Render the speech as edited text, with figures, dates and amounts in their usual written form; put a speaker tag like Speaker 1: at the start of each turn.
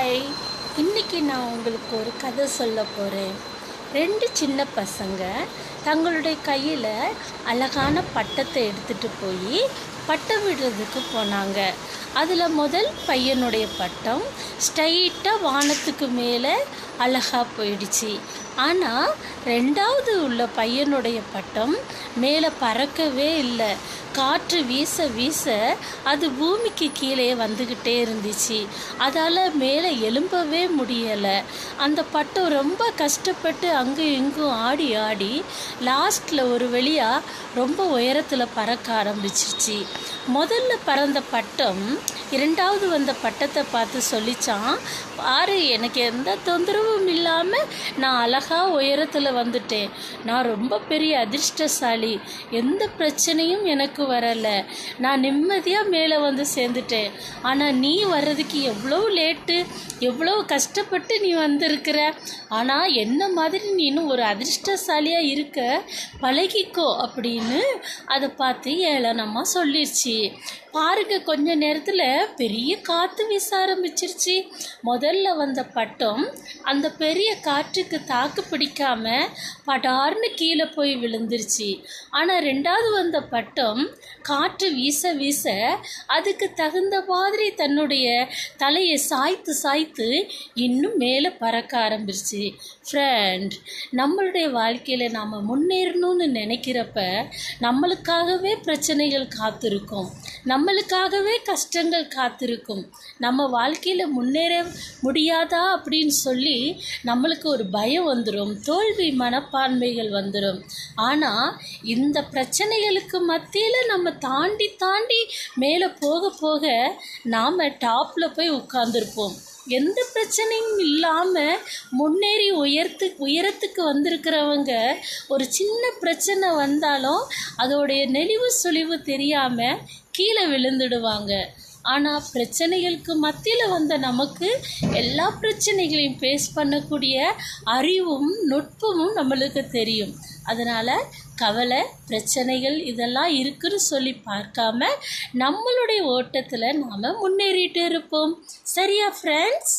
Speaker 1: Hi, இன்றைக்கி நான் உங்களுக்கு ஒரு கதை சொல்ல போகிறேன். 2 சின்ன பசங்க தங்களுடைய கையில் அழகான பட்டத்தை எடுத்துகிட்டு போய் பட்டம் விடுறதுக்கு போனாங்க. அதில் முதல் பையனுடைய பட்டம் ஸ்ட்ரைட்டாக வானத்துக்கு மேலே அழகாக போயிடுச்சு. ஆனால் 2வது உள்ள பையனுடைய பட்டம் மேலே பறக்கவே இல்லை. காற்று வீச வீச அது பூமிக்கு கீழே வந்துக்கிட்டே இருந்துச்சு. அதால் மேலே எழும்பவே முடியலை. அந்த பட்டம் ரொம்ப கஷ்டப்பட்டு அங்கும் இங்கும் ஆடி ஆடி லாஸ்ட்டில் ஒரு வழியாக ரொம்ப உயரத்தில் பறக்க ஆரம்பிச்சிருச்சு. முதல்ல பறந்த பட்டம் 2வது வந்த பட்டத்தை பார்த்து சொல்லிச்சான், பாரு, எனக்கு எந்த தொந்தரவும் இல்லாமல் நான் அழகாக உயரத்தில் வந்துட்டேன். நான் ரொம்ப பெரிய அதிர்ஷ்டசாலி. எந்த பிரச்சனையும் எனக்கு வரலை. நான் நிம்மதியாக மேலே வந்து சேர்ந்துட்டேன். ஆனால் நீ வர்றதுக்கு எவ்வளோ லேட்டு, எவ்வளோ கஷ்டப்பட்டு நீ வந்திருக்கிற. ஆனால் என்ன மாதிரி நீனும் ஒரு அதிர்ஷ்டசாலியாக இருக்க பழகிக்கோ அப்படின்னு அதை பார்த்து ஏளனமாக சொல்லிடுச்சு. பாருங்க, கொஞ்ச நேரத்தில் பெரிய காற்று வீச ஆரம்பிச்சிருச்சு. முதல்ல வந்த பட்டம் அந்த பெரிய காற்றுக்கு தாக்கு பிடிக்காம படார்னு கீழே போய் விழுந்துருச்சு. ஆனால் 2வது வந்த பட்டம் காற்று வீச வீச அதுக்கு தகுந்த மாதிரி தன்னுடைய தலையை சாய்த்து சாய்த்து இன்னும் மேலே பறக்க ஆரம்பிருச்சு. ஃப்ரெண்ட், நம்மளுடைய வாழ்க்கையில் நாம் முன்னேறணும்னு நினைக்கிறப்ப நம்மளுக்காகவே பிரச்சனைகள் காத்திருக்கும், நம்மளுக்காகவே கஷ்டங்கள் காத்திருக்கும். நம்ம வாழ்க்கையில் முன்னேற முடியாதா அப்படின்னு சொல்லி நம்மளுக்கு ஒரு பயம் வந்துடும், தோல்வி மனப்பான்மைகள் வந்துடும். ஆனால் இந்த பிரச்சனைகளுக்கு மத்தியில் நம்ம தாண்டி தாண்டி மேலே போக போக நாம் டாப்பில் போய் உட்கார்ந்துருப்போம். எந்த பிரச்சனையும் இல்லாமல் முன்னேறி உயரத்துக்கு வந்திருக்கிறவங்க ஒரு சின்ன பிரச்சனை வந்தாலும் அதோடைய நெளிவு சுழிவு தெரியாமல் கீழே விழுந்துடுவாங்க. ஆனால் பிரச்சனைகளுக்கு மத்தியில் வந்த நமக்கு எல்லா பிரச்சனைகளையும் ஃபேஸ் பண்ணக்கூடிய அறிவும் நுட்பமும் நம்மளுக்கு தெரியும். அதனால் கவலை, பிரச்சனைகள் இதெல்லாம் இருக்குன்னு சொல்லி பார்க்காம நம்மளுடைய ஓட்டத்தில் நாம் முன்னேறிட்டு இருப்போம். சரியா ஃப்ரெண்ட்ஸ்?